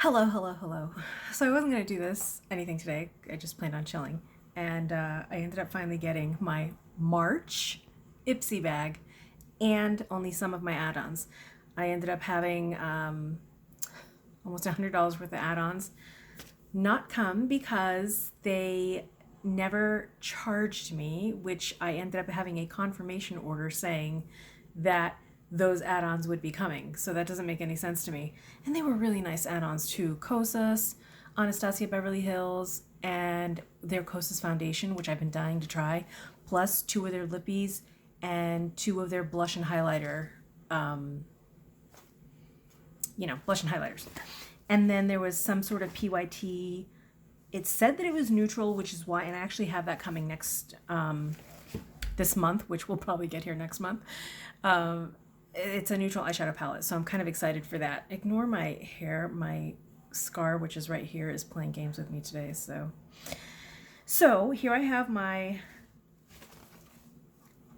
Hello, hello, hello. So I wasn't going to do anything today. I just planned on chilling. And I ended up finally getting my March IPSY bag and only some of my add-ons. I ended up having almost $100 worth of add-ons not come because they never charged me, which I ended up having a confirmation order saying that those add-ons would be coming. So that doesn't make any sense to me. And they were really nice add-ons too. Kosas, Anastasia Beverly Hills, and their Kosas foundation, which I've been dying to try, plus 2 of their lippies and 2 of their blush and highlighter, blush and highlighters. And then there was some sort of PYT. It said that it was neutral, which is why, and I actually have that coming next, this month, which we'll probably get here next month. It's a neutral eyeshadow palette, so I'm kind of excited for that. Ignore my hair. My scar, which is right here, is playing games with me today. So here I have my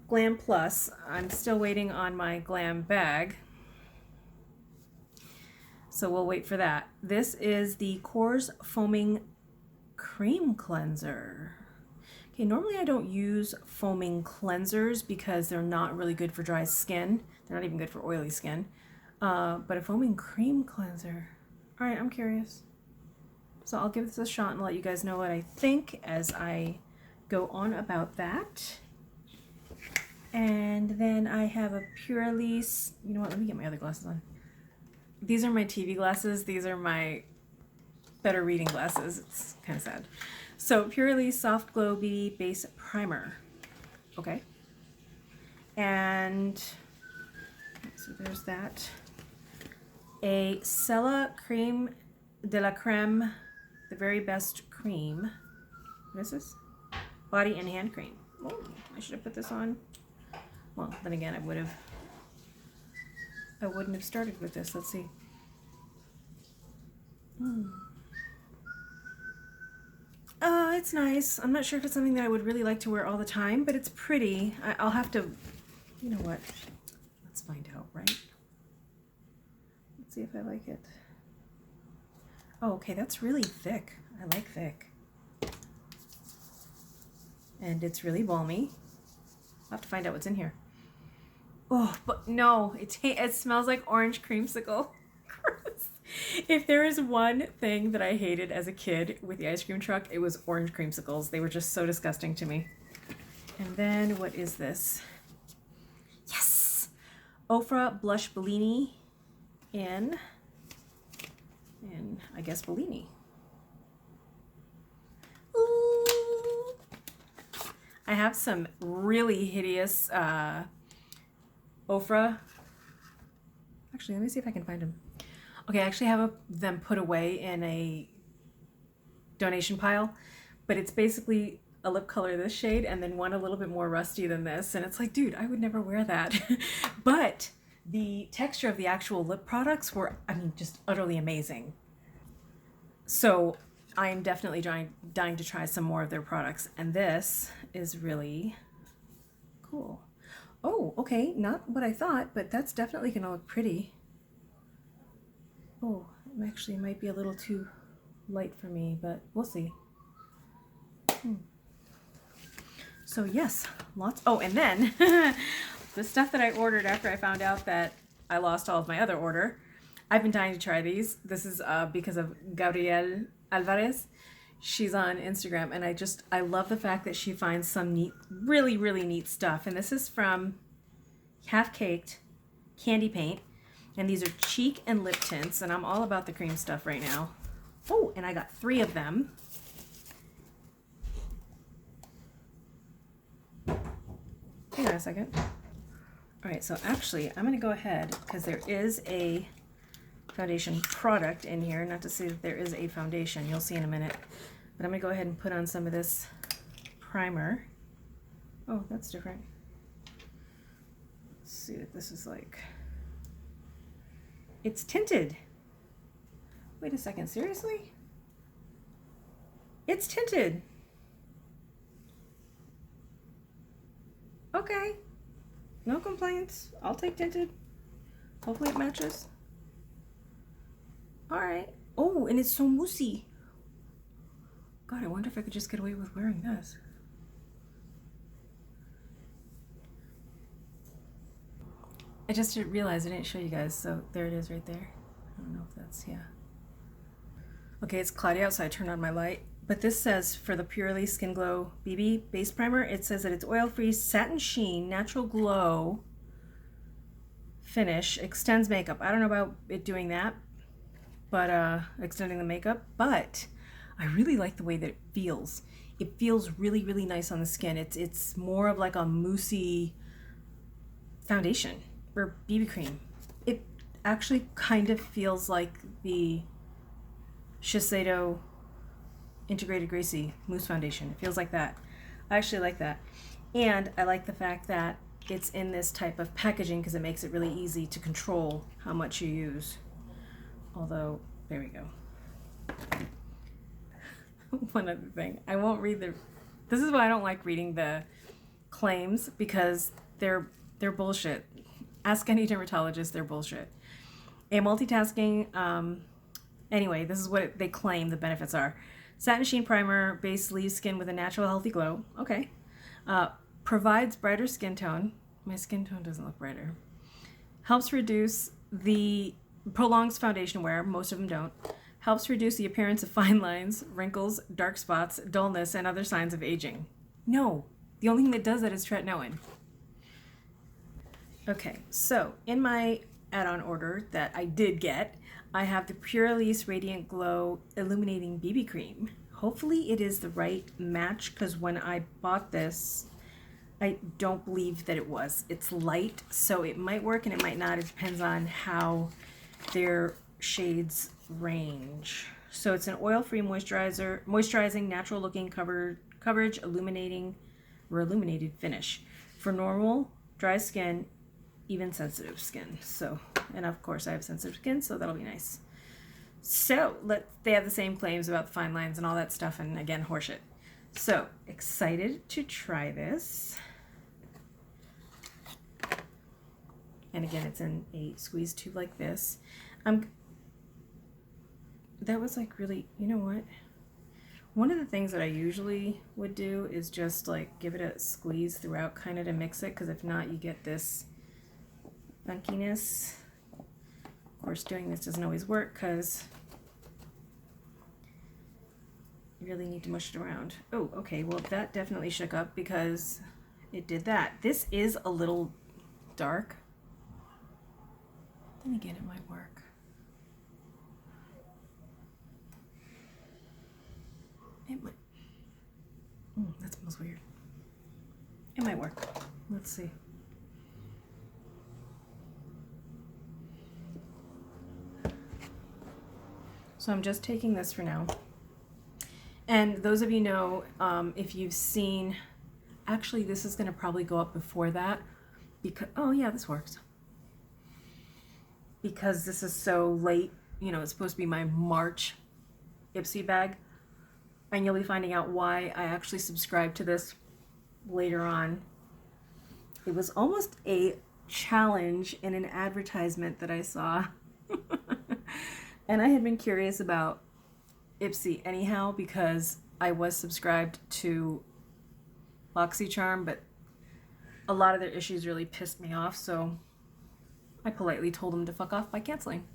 Glam Plus. I'm still waiting on my Glam Bag, so we'll wait for that. This is the Coarse Foaming Cream Cleanser. Okay, normally I don't use foaming cleansers because they're not really good for dry skin. They're not even good for oily skin. But a foaming cream cleanser. All right, I'm curious. So I'll give this a shot and let you guys know what I think as I go on about that. And then I have a Pure Elise. You know what? Let me get my other glasses on. These are my TV glasses. These are my better reading glasses. It's kind of sad. So Pure Elise Soft Glow BB Base Primer. Okay. And so there's that. A Sella Creme de la Creme, the very best cream. What is this? Body and hand cream. Oh, I should have put this on. Well, then again, I wouldn't have started with this. Let's see. It's nice. I'm not sure if it's something that I would really like to wear all the time, but it's pretty. I'll have to, you know what? Let's find out, right? Let's see if I like it. Oh, okay, that's really thick. I like thick. And it's really balmy. I'll have to find out what's in here. Oh, but no, it smells like orange creamsicle. Gross. If there is one thing that I hated as a kid with the ice cream truck, it was orange creamsicles. They were just so disgusting to me. And then what is this? Yes! Ofra Blush Bellini in I guess Bellini. Ooh. I have some really hideous Ofra. Actually, let me see if I can find them. Okay, I actually have them put away in a donation pile, but it's basically a lip color this shade and then one a little bit more rusty than this. And it's like, dude, I would never wear that. But the texture of the actual lip products were, I mean, just utterly amazing. So I am definitely dying to try some more of their products. And this is really cool. Oh, okay, not what I thought, but that's definitely gonna look pretty. Oh, it actually might be a little too light for me, but we'll see. So yes, lots. Oh, and then the stuff that I ordered after I found out that I lost all of my other order. I've been dying to try these. This is because of Gabrielle Alvarez. She's on Instagram, and I love the fact that she finds some neat, really, really neat stuff. And this is from Half Caked Candy Paint. And these are cheek and lip tints, and I'm all about the cream stuff right now. Oh, and I got 3 of them. Hang on a second. All right, so actually, I'm gonna go ahead, because there is a foundation product in here. Not to say that there is a foundation, you'll see in a minute. But I'm gonna go ahead and put on some of this primer. Oh, that's different. Let's see what this is like. It's tinted. Wait a second, seriously? It's tinted. Okay, no complaints. I'll take tinted. Hopefully it matches. All right. Oh Oh, and it's so moussey. God, I wonder if I could just get away with wearing this. I just didn't realize I didn't show you guys, so there it is right there. I don't know if that's, yeah. Okay, it's cloudy outside, turn on my light. But this says for the Purely Skin Glow BB Base Primer, it says that it's oil-free, satin sheen, natural glow finish, extends makeup. I don't know about it doing that, but extending the makeup, but I really like the way that it feels. It feels really, really nice on the skin. It's more of like a moussey foundation or BB cream. It actually kind of feels like the Shiseido Integrated Gracie Mousse Foundation. It feels like that. I actually like that. And I like the fact that it's in this type of packaging because it makes it really easy to control how much you use. Although, there we go. One other thing. I won't read this is why I don't like reading the claims, because they're bullshit. Ask any dermatologist, they're bullshit. A multitasking, anyway, this is what they claim the benefits are. Satin sheen primer, base leaves skin with a natural healthy glow. Okay. Provides brighter skin tone. My skin tone doesn't look brighter. Helps reduce prolongs foundation wear. Most of them don't. Helps reduce the appearance of fine lines, wrinkles, dark spots, dullness, and other signs of aging. No. The only thing that does that is tretinoin. Okay, so in my add-on order that I did get, I have the Pure Elise Radiant Glow Illuminating BB Cream. Hopefully it is the right match, because when I bought this, I don't believe that it was. It's light, so it might work and it might not. It depends on how their shades range. So it's an oil-free moisturizing, natural-looking coverage, illuminating, or illuminated finish for normal, dry skin, even sensitive skin. So, and of course I have sensitive skin, so that'll be nice. So they have the same claims about the fine lines and all that stuff, and again, horseshit. So excited to try this. And again, it's in a squeeze tube like this. That was like really, you know what? One of the things that I usually would do is just like give it a squeeze throughout, kind of to mix it, because if not, you get this funkiness. Of course, doing this doesn't always work because you really need to mush it around. Oh, okay, well that definitely shook up because it did that. This is a little dark. Then again, it might work. It might. That smells weird. It might work. Let's see. So I'm just taking this for now. And those of you know, if you've seen, actually this is going to probably go up before that because, oh yeah, this works. Because this is so late, you know, it's supposed to be my March IPSY bag. And you'll be finding out why I actually subscribed to this later on. It was almost a challenge in an advertisement that I saw. And I had been curious about IPSY anyhow because I was subscribed to BoxyCharm, but a lot of their issues really pissed me off, so I politely told them to fuck off by canceling.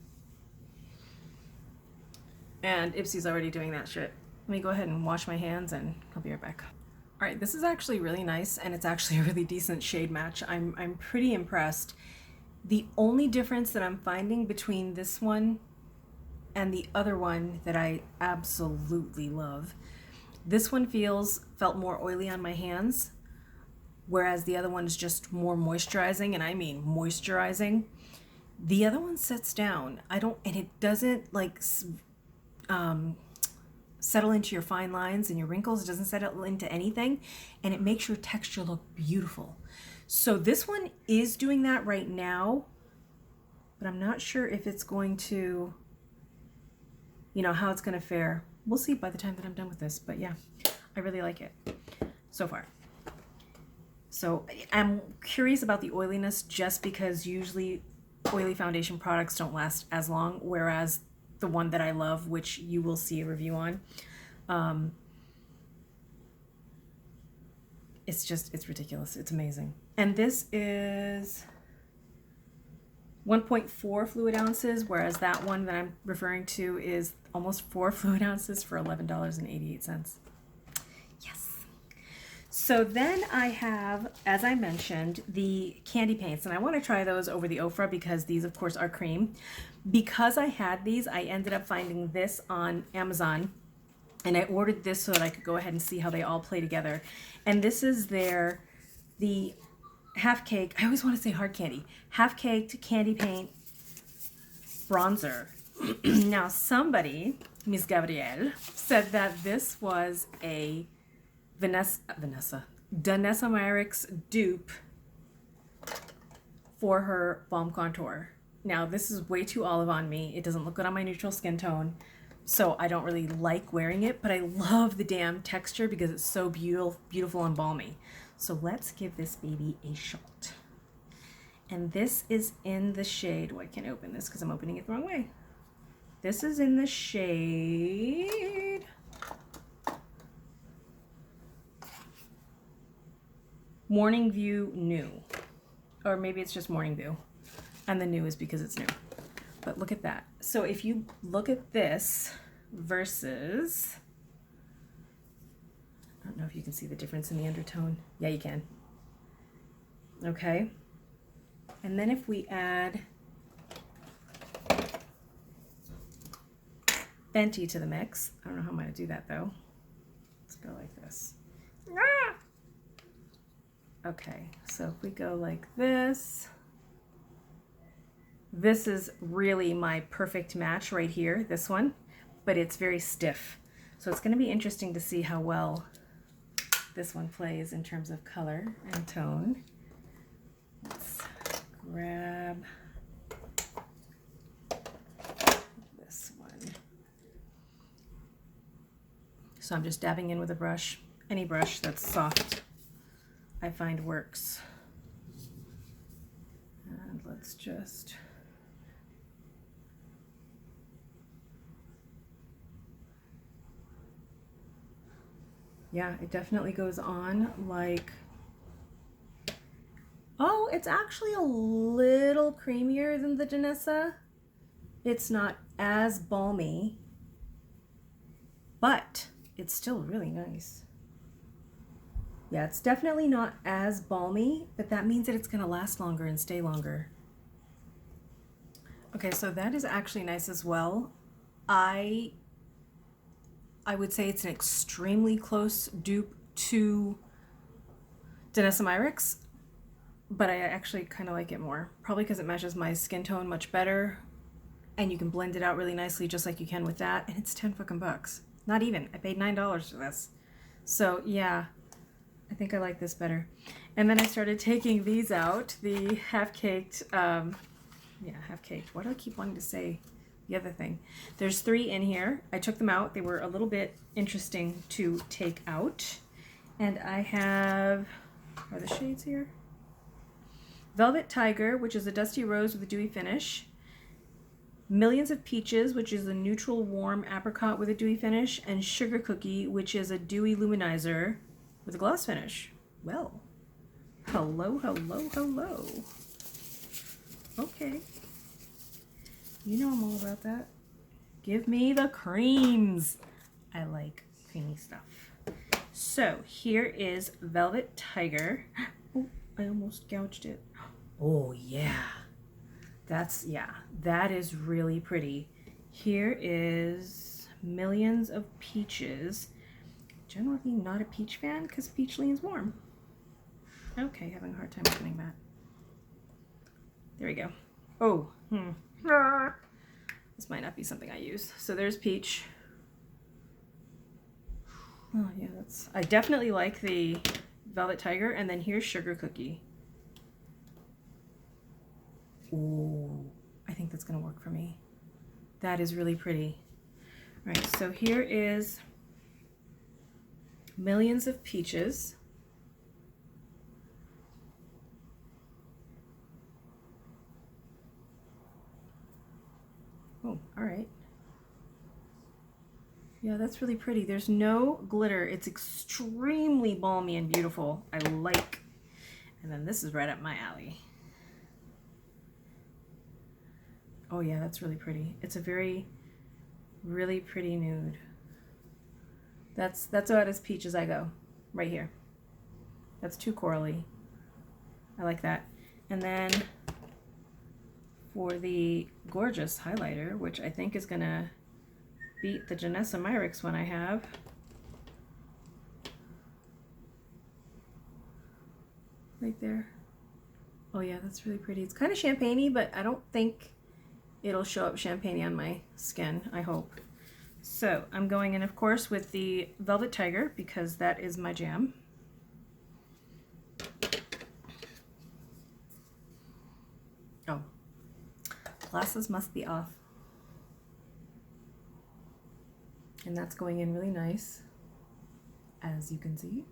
And IPSY's already doing that shit. Let me go ahead and wash my hands and I'll be right back. All right, this is actually really nice and it's actually a really decent shade match. I'm pretty impressed. The only difference that I'm finding between this one and the other one that I absolutely love, this one felt more oily on my hands, whereas the other one is just more moisturizing, and I mean moisturizing. The other one sets down. And it doesn't like settle into your fine lines and your wrinkles. It doesn't settle into anything, and it makes your texture look beautiful. So this one is doing that right now, but I'm not sure if it's going to, you know, how it's going to fare. We'll see by the time that I'm done with this, but yeah, I really like it so far. So I'm curious about the oiliness just because usually oily foundation products don't last as long, whereas the one that I love, which you will see a review on. It's ridiculous. It's amazing. And this is 1.4 fluid ounces, whereas that one that I'm referring to is almost 4 fluid ounces for $11.88. Yes. So then I have, as I mentioned, the candy paints, and I want to try those over the Ofra because these, of course, are cream. Because I had these, I ended up finding this on Amazon, and I ordered this so that I could go ahead and see how they all play together. And this is the half cake, I always want to say hard candy, half caked candy paint bronzer. Now somebody, Miss Gabrielle, said that this was a Danessa Myricks dupe for her Balm Contour. Now this is way too olive on me. It doesn't look good on my neutral skin tone, so I don't really like wearing it, but I love the damn texture because it's so beautiful and balmy. So let's give this baby a shot. And this is in the shade, oh, I can't open this because I'm opening it the wrong way. This is in the shade Morning View New. Or maybe it's just Morning View. And the new is because it's new. But look at that. So if you look at this versus, I don't know if you can see the difference in the undertone. Yeah, you can. Okay. And then if we add Fenty to the mix, I don't know how I'm going to do that though. Let's go like this. Okay, so if we go like this, this is really my perfect match right here, this one, but it's very stiff. So it's going to be interesting to see how well this one plays in terms of color and tone. Let's grab this one. So I'm just dabbing in with a brush. Any brush that's soft I find works. And let's just yeah, it definitely goes on like, oh, it's actually a little creamier than the Danessa. It's not as balmy, but it's still really nice. Yeah, it's definitely not as balmy, but that means that it's going to last longer and stay longer. Okay, so that is actually nice as well. I would say it's an extremely close dupe to Danessa Myricks, but I actually kind of like it more. Probably because it matches my skin tone much better, and you can blend it out really nicely just like you can with that, and it's 10 fucking bucks. Not even. I paid $9 for this. So yeah, I think I like this better. And then I started taking these out, the half-caked, half-caked. Why do I keep wanting to say the other thing? There's 3 in here. I took them out. They were a little bit interesting to take out. And I have, are the shades here? Velvet Tiger, which is a dusty rose with a dewy finish. Millions of Peaches, which is a neutral warm apricot with a dewy finish. And Sugar Cookie, which is a dewy luminizer with a gloss finish. Well, hello, hello, hello. Okay. You know I'm all about that. Give me the creams. I like creamy stuff. So here is Velvet Tiger. Oh, I almost gouged it. Oh yeah. That is really pretty. Here is Millions of Peaches. Generally not a peach fan because peach leans warm. Okay, having a hard time opening that. There we go. Oh, this might not be something I use. So there's peach. Oh yeah, I definitely like the Velvet Tiger, and then here's Sugar Cookie. Ooh, I think that's gonna work for me. That is really pretty. All right, so here is Millions of Peaches. Oh, all right. Yeah, that's really pretty. There's no glitter. It's extremely balmy and beautiful. I like. And then this is right up my alley. Oh yeah, that's really pretty. It's a really pretty nude. That's about as peach as I go, right here. That's too corally. I like that. And then for the gorgeous highlighter, which I think is gonna beat the Janessa Myricks one I have. Right there. Oh yeah, that's really pretty. It's kind of champagne-y, but I don't think it'll show up champagne on my skin, I hope. So I'm going in, of course, with the Velvet Tiger because that is my jam. Oh, glasses must be off. And that's going in really nice, as you can see.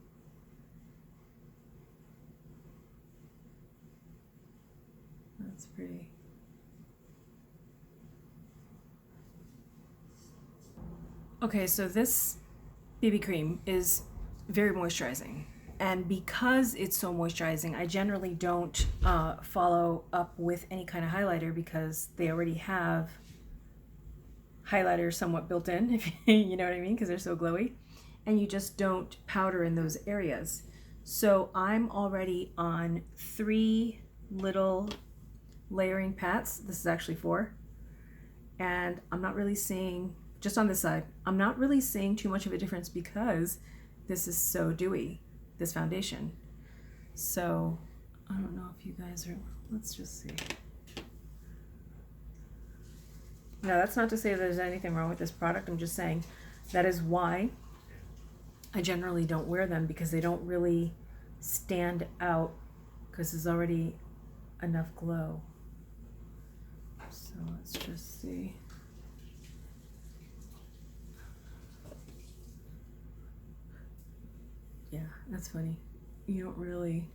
That's pretty. Okay, so this BB cream is very moisturizing. And because it's so moisturizing, I generally don't follow up with any kind of highlighter because they already have highlighter somewhat built in, if you know what I mean, because they're so glowy. And you just don't powder in those areas. So I'm already on 3 little layering pats. This is actually 4. And I'm not really seeing, just on this side, I'm not really seeing too much of a difference because this is so dewy, this foundation. So I don't know if you guys are, let's just see. No, that's not to say there's anything wrong with this product. I'm just saying that is why I generally don't wear them, because they don't really stand out because there's already enough glow. So let's just see. Yeah, that's funny. You don't really.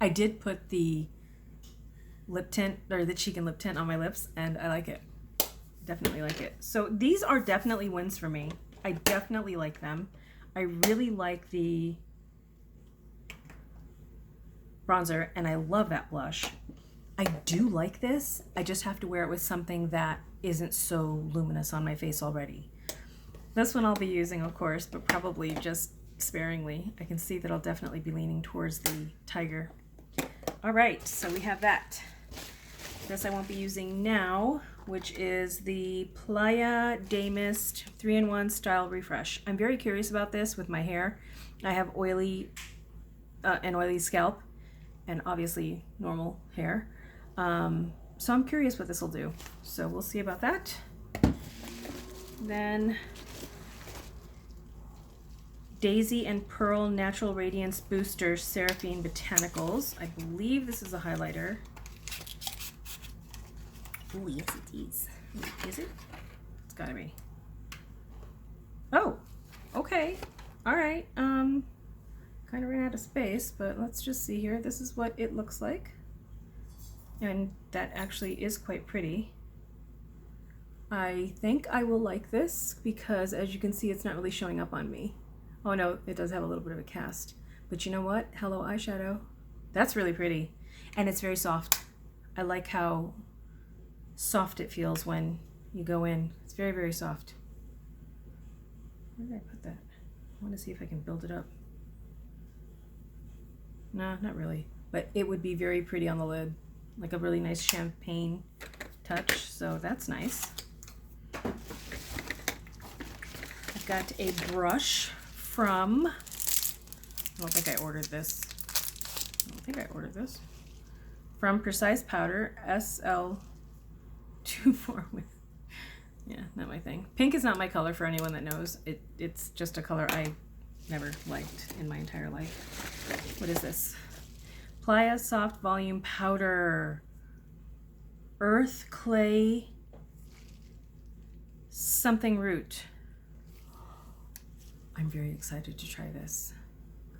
I did put the lip tint, or the cheek and lip tint on my lips, and I like it. Definitely like it. So these are definitely wins for me. I definitely like them. I really like the bronzer, and I love that blush. I do like this. I just have to wear it with something that isn't so luminous on my face already. This one I'll be using, of course, but probably just sparingly. I can see that I'll definitely be leaning towards the Tiger. All right, so we have that. This I won't be using now, which is the Playa Day Mist 3-in-1 Style Refresh. I'm very curious about this with my hair. I have oily, an oily scalp, and obviously normal hair. So I'm curious what this will do. So we'll see about that. Then Daisy and Pearl Natural Radiance Booster Seraphine Botanicals. I believe this is a highlighter. Oh, yes it is. Is it? It's gotta be. Oh, okay. All right. Kind of ran out of space, but let's just see here. This is what it looks like. And that actually is quite pretty. I think I will like this because, as you can see, it's not really showing up on me. Oh no, it does have a little bit of a cast. But you know what? Hello Eyeshadow. That's really pretty. And it's very soft. I like how soft it feels when you go in. It's very, very soft. Where did I put that? I want to see if I can build it up. No, not really. But it would be very pretty on the lid. Like a really nice champagne touch. So that's nice. I've got a brush from, I don't think I ordered this. From Precise Powder, SL24 with, yeah, not my thing. Pink is not my color for anyone that knows. It's just a color I never liked in my entire life. What is this? Playa Soft Volume Powder. Earth Clay Something Root. I'm very excited to try this.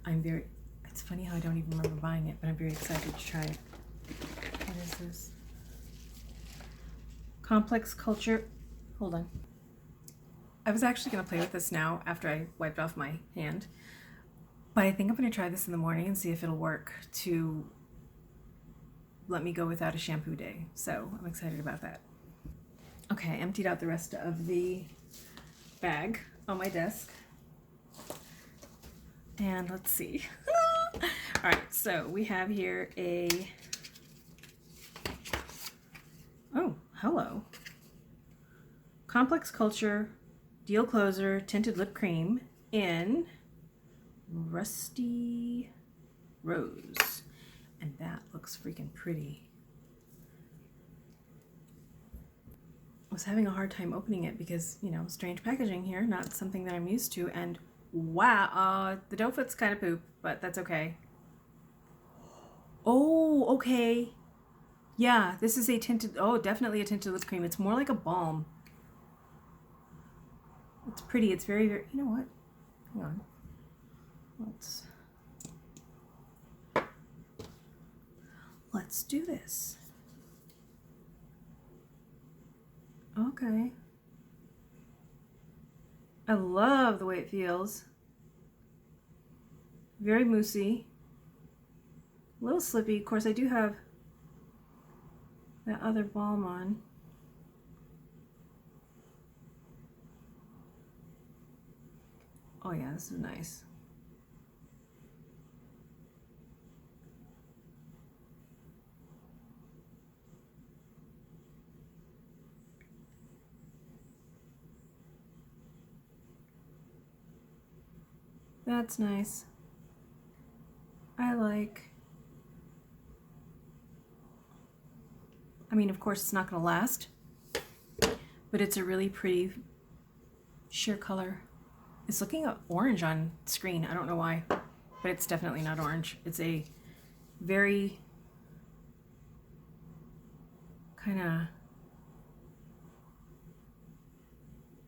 It's funny how I don't even remember buying it, but I'm very excited to try it. What is this? Complex Culture, hold on. I was actually going to play with this now after I wiped off my hand, but I think I'm going to try this in the morning and see if it'll work to let me go without a shampoo day. So I'm excited about that. Okay, I emptied out the rest of the bag on my desk. And let's see. All right, so we have here a, oh, hello. Complex Culture Deal Closer Tinted Lip Cream in Rusty Rose. And that looks freaking pretty. I was having a hard time opening it because, you know, strange packaging here, not something that I'm used to. And wow, the doe foot's kind of poop, but that's okay. Oh, okay. Yeah, this is a tinted, oh, definitely a tinted lip cream. It's more like a balm. It's pretty. It's very, very, you know what? Hang on. Let's do this. Okay. I love the way it feels. Very moussey. A little slippy. Of course, I do have that other balm on. Oh yeah, this is nice. That's nice. I mean, of course, it's not going to last, but it's a really pretty sheer color. It's looking orange on screen. I don't know why, but it's definitely not orange. It's a very kind of,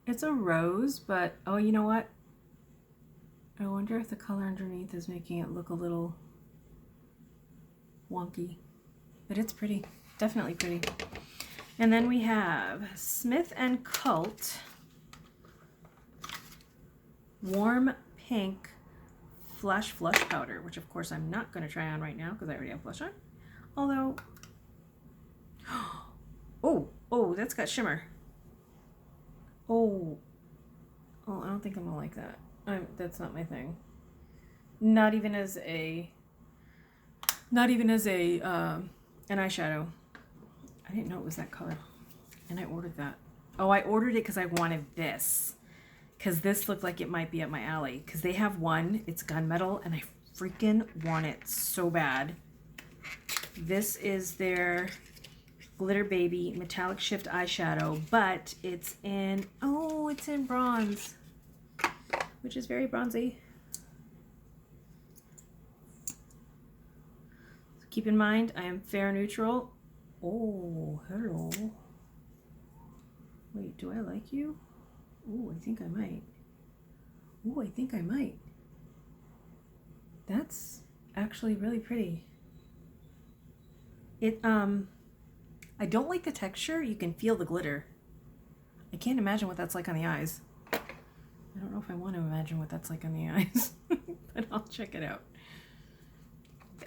it's a rose, but oh, you know what? I wonder if the color underneath is making it look a little wonky, but it's pretty, definitely pretty. And then we have Smith & Cult Warm Pink Flash Flush Powder, which of course I'm not going to try on right now because I already have blush on. Although, oh, that's got shimmer. Oh, I don't think I'm going to like that. That's not my thing. Not even as an eyeshadow. I didn't know it was that color, and I ordered that. Oh, I ordered it because I wanted this, because this looked like it might be up my alley. Because they have one, it's gunmetal, and I freaking want it so bad. This is their Glitter Baby Metallic Shift eyeshadow, but it's in, oh, it's in bronze, which is very bronzy. So keep in mind, I am fair neutral. Oh, hello. Wait, do I like you? Oh, I think I might. Oh, I think I might. That's actually really pretty. I don't like the texture. You can feel the glitter. I can't imagine what that's like on the eyes. I don't know if I want to imagine what that's like on the eyes, but I'll check it out.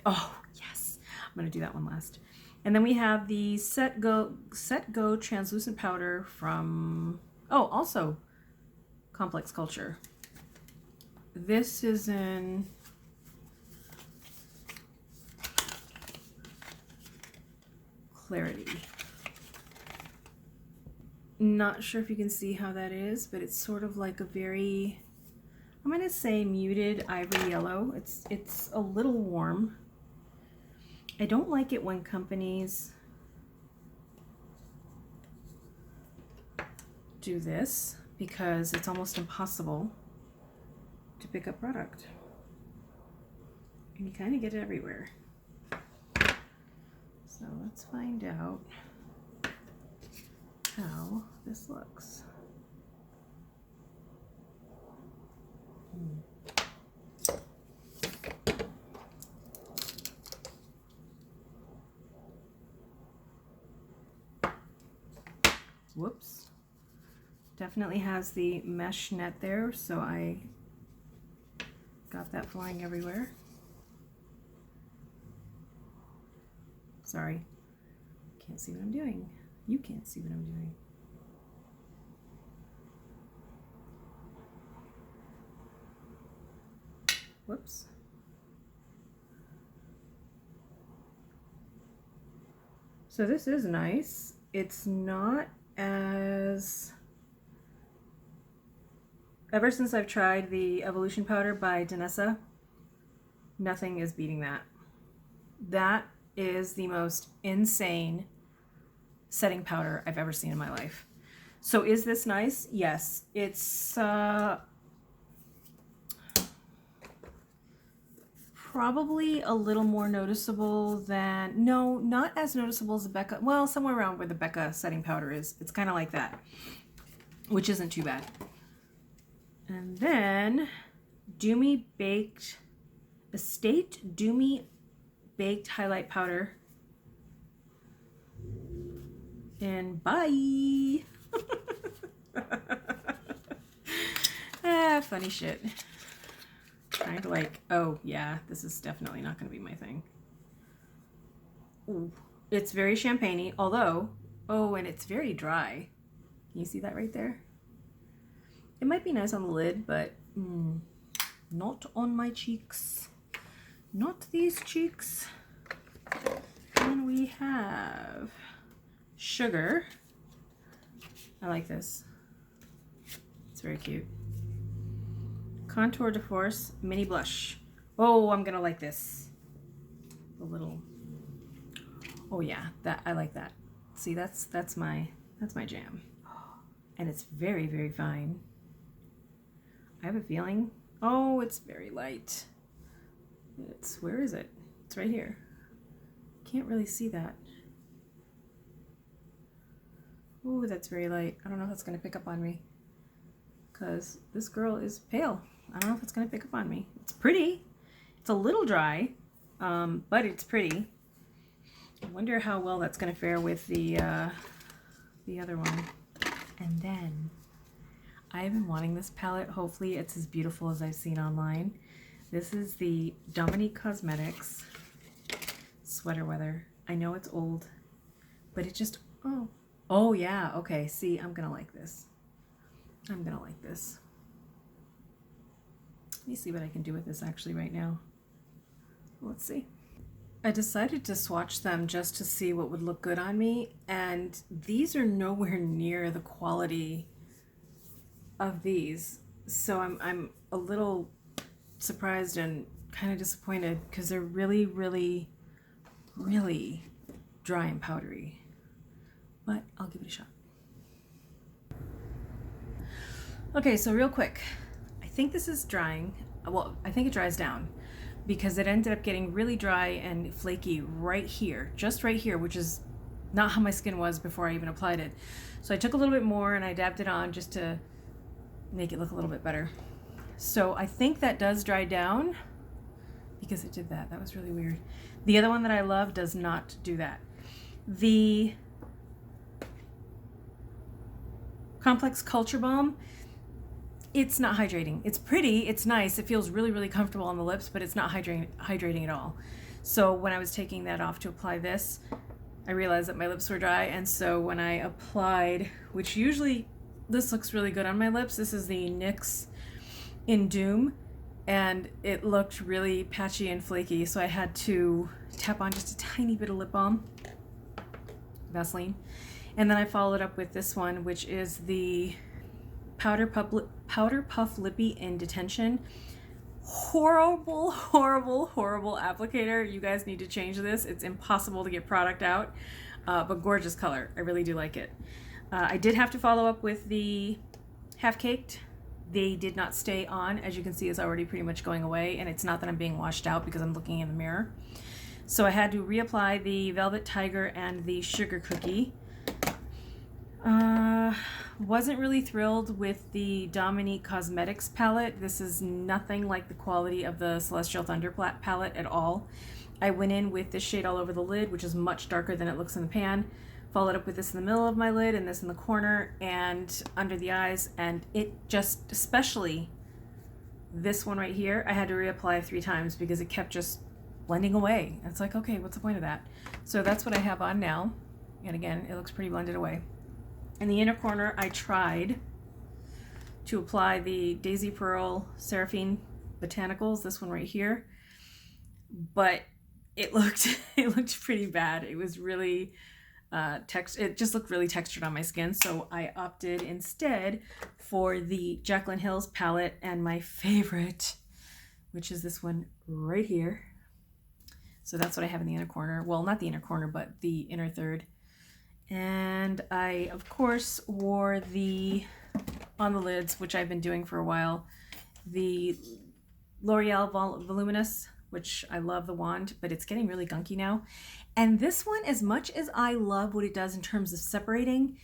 Oh, yes. I'm going to do that one last. And then we have the Set Go translucent powder from, oh, also Complex Culture. This is in Clarity. Not sure if you can see how that is, but it's sort of like a very, I'm going to say muted ivory yellow. It's a little warm. I don't like it when companies do this because it's almost impossible to pick up product. And you kind of get it everywhere. So let's find out how this looks. Whoops. Definitely has the mesh net there, so I got that flying everywhere. Sorry, can't see what I'm doing. You can't see what I'm doing. Whoops. So this is nice. It's not as... Ever since I've tried the Evolution powder by Danessa, nothing is beating that. That is the most insane setting powder I've ever seen in my life. So is this nice? Yes. It's probably a little more noticeable than, no, not as noticeable as the Becca, well, somewhere around where the Becca setting powder is. It's kind of like that, which isn't too bad. And then Doomy Baked, Estate Doomy Baked Highlight Powder. And bye. Funny shit. Trying to like, oh yeah, this is definitely not going to be my thing. Ooh, it's very champagne-y, although, oh, and it's very dry. Can you see that right there? It might be nice on the lid, but not on my cheeks. Not these cheeks. And we have Sugar. I like this. It's very cute. Contour de Force Mini Blush. Oh, I'm gonna like this. The little. Oh yeah, that I like that. See, that's my jam. And it's very, very fine. I have a feeling. Oh, it's very light. It's, where is it? It's right here. Can't really see that. Ooh, that's very light. I don't know if that's going to pick up on me, because this girl is pale. I don't know if it's going to pick up on me. It's pretty. It's a little dry, but it's pretty. I wonder how well that's going to fare with the other one. And then I've been wanting this palette. Hopefully it's as beautiful as I've seen online. This is the Dominique Cosmetics Sweater Weather. I know it's old, but it just, oh yeah, okay, see, I'm gonna like this. I'm gonna like this. Let me see what I can do with this actually right now. Let's see. I decided to swatch them just to see what would look good on me, and these are nowhere near the quality of these. So I'm a little surprised and kind of disappointed, because they're really, really, really dry and powdery. But I'll give it a shot. Okay, so real quick, I think this is drying. Well, I think it dries down, because it ended up getting really dry and flaky right here, just right here, which is not how my skin was before I even applied it. So I took a little bit more and I dabbed it on just to make it look a little bit better. So I think that does dry down, because it did that. That was really weird. The other one that I love does not do that. The Complex Culture Balm, it's not hydrating. It's pretty, it's nice, it feels really, really comfortable on the lips, but it's not hydrating at all. So when I was taking that off to apply this, I realized that my lips were dry, and so when I applied, which usually, this looks really good on my lips, this is the NYX in Doom, and it looked really patchy and flaky, so I had to tap on just a tiny bit of lip balm, Vaseline, and then I followed up with this one, which is the Powder Puff Lippy in Detention. Horrible, horrible, horrible applicator. You guys need to change this. It's impossible to get product out, but gorgeous color. I really do like it. I did have to follow up with the Half Caked. They did not stay on. As you can see, it's already pretty much going away, and it's not that I'm being washed out because I'm looking in the mirror. So I had to reapply the Velvet Tiger and the Sugar Cookie. Wasn't really thrilled with the Dominique Cosmetics palette. This is nothing like the quality of the Celestial Thunder palette at all. I went in with this shade All Over the Lid, which is much darker than it looks in the pan, Followed up with this in the middle of my lid and this in the corner and under the eyes, and it just, especially this one right here, I had to reapply 3 times because it kept just blending away. It's like, okay, what's the point of that? So that's what I have on now. And again, it looks pretty blended away. In the inner corner, I tried to apply the Daisy Pearl Seraphine Botanicals, this one right here, but it looked pretty bad. It was really it just looked really textured on my skin, so I opted instead for the Jaclyn Hill's palette and my favorite, which is this one right here. So that's what I have in the inner corner. Well, not the inner corner, but the inner third. And I, of course, wore the, on the lids, which I've been doing for a while, the L'Oreal Voluminous, which I love the wand, but it's getting really gunky now. And this one, as much as I love what it does in terms of separating,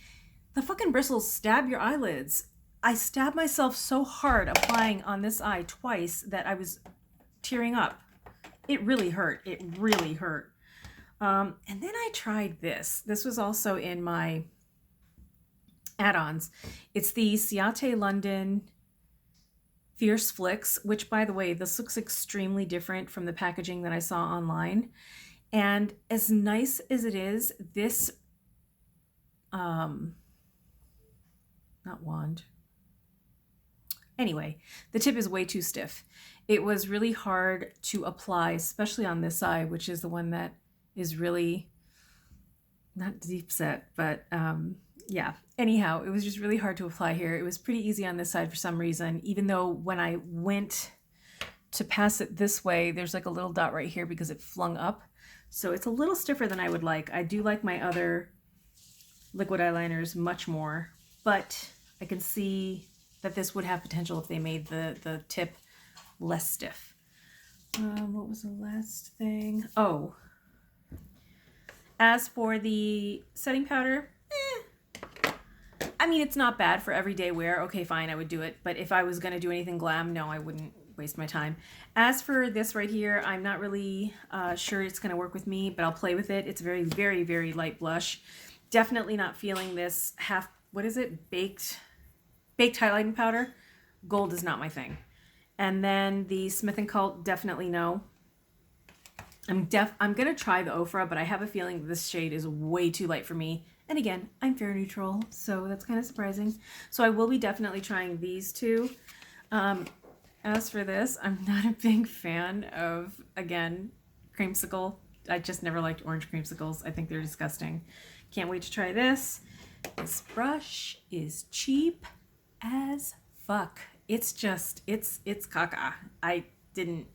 the fucking bristles stab your eyelids. I stabbed myself so hard applying on this eye twice that I was tearing up. It really hurt. It really hurt. And then I tried this. This was also in my add-ons. It's the Ciate London Fierce Flicks, which, by the way, this looks extremely different from the packaging that I saw online. And as nice as it is, this, not wand. Anyway, the tip is way too stiff. It was really hard to apply, especially on this eye, which is the one that is really not deep set, but yeah. Anyhow, it was just really hard to apply here. It was pretty easy on this side for some reason, even though when I went to pass it this way, there's like a little dot right here because it flung up. So it's a little stiffer than I would like. I do like my other liquid eyeliners much more, but I can see that this would have potential if they made the tip less stiff. What was the last thing? Oh, as for the setting powder, I mean, it's not bad for everyday wear. Okay, fine, I would do it. But if I was going to do anything glam, no, I wouldn't waste my time. As for this right here, I'm not really sure it's going to work with me, but I'll play with it. It's very, very, very light blush. Definitely not feeling this half, what is it? Baked highlighting powder. Gold is not my thing. And then the Smith & Cult, definitely no. I'm going to try the Ofra, but I have a feeling this shade is way too light for me. And again, I'm fair neutral, so that's kind of surprising. So I will be definitely trying these two. As for this, I'm not a big fan of, again, creamsicle. I just never liked orange creamsicles. I think they're disgusting. Can't wait to try this. This brush is cheap as fuck. It's just, it's caca. I didn't,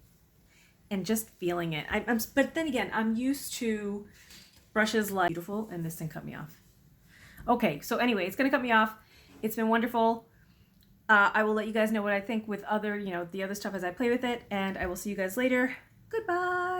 and just feeling it. But then again, I'm used to brushes like beautiful, and this thing cut me off. Okay, so anyway, it's gonna cut me off. It's been wonderful. I will let you guys know what I think with other, the other stuff as I play with it, and I will see you guys later. Goodbye.